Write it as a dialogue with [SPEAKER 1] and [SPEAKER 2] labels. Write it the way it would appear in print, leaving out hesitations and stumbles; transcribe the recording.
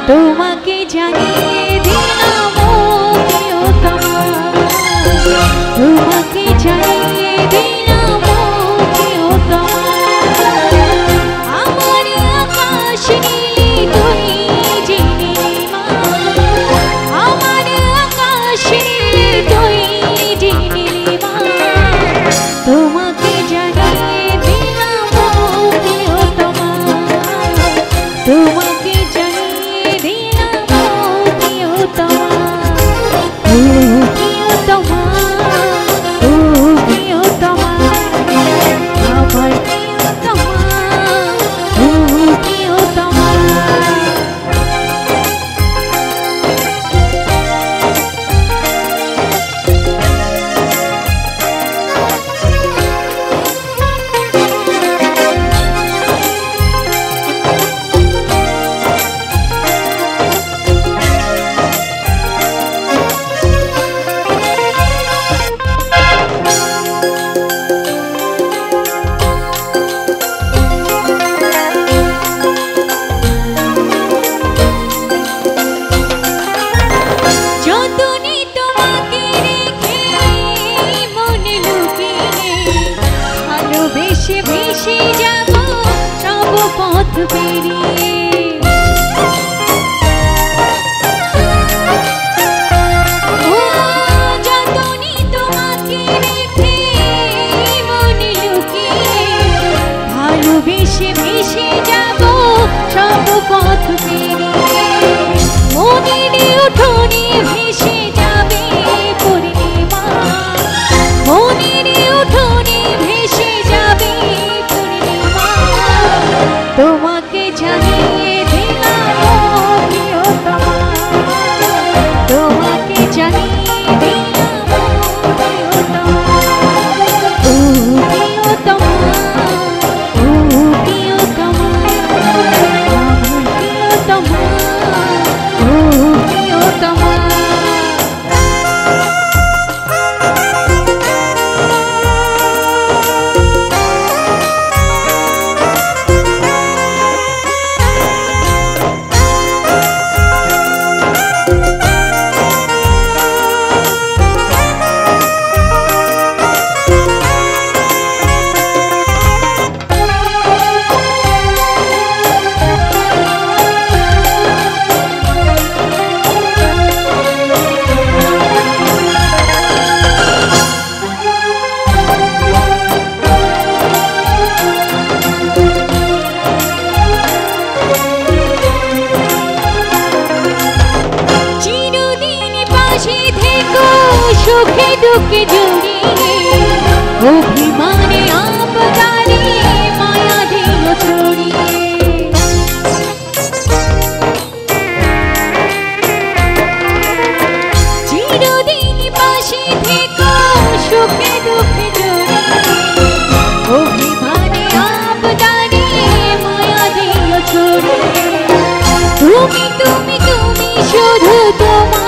[SPEAKER 1] তোমাকে জানিয়ে দিলাম ও প্রিয়তমা, তোমাকে জানিয়ে দিলাম ও প্রিয়তমা। আমার আকাশ নীলে তুই যে নীলিমা, আমার আকাশ নীলে তুই যে নীলিমা। তোমাকে জানিয়ে দিলাম ও প্রিয়তমা, তোমাকে জানিয়ে দিলাম ও প্রিয়তমা। ও প্রিয়তমা, ও প্রিয়তমা, আমার প্রিয়তমা, ও প্রিয়তমা। যতনে তোমাকে রেখে মনে লুকিয়ে, ভালোবেসে ভেসে যাব সব পথ পেরিয়ে। ও যতনে তোমাকে রেখে মনে লুকিয়ে, ভালোবেসে ভেসে যাব সব পথ পেরিয়ে। মনের উঠোনে ভেসে যাবে পূর্ণিমা, মনের উঠোনে ভেসে যাবে পূর্ণিমা। তোমাকে জানিয়ে দিলাম ও প্রিয়তমা, তোমাকে জানিয়ে দিলাম ও প্রিয়তমা। ও প্রিয়তমা, ও প্রিয়তমা, আমার প্রিয়তমা, ও প্রিয়তমা। চিরদিন পাশে থেকো সুখে দুঃখে জড়িয়ে, অভিমানে আবদারে মায়া দিল ছড়িয়ে। চিরদিন পাশে থেকো সুখে দুঃখে জড়িয়ে, অভিমানে আবদারে মায়া দিল ছড়িয়ে। তুমি তুমি তুমি শুধু তোমার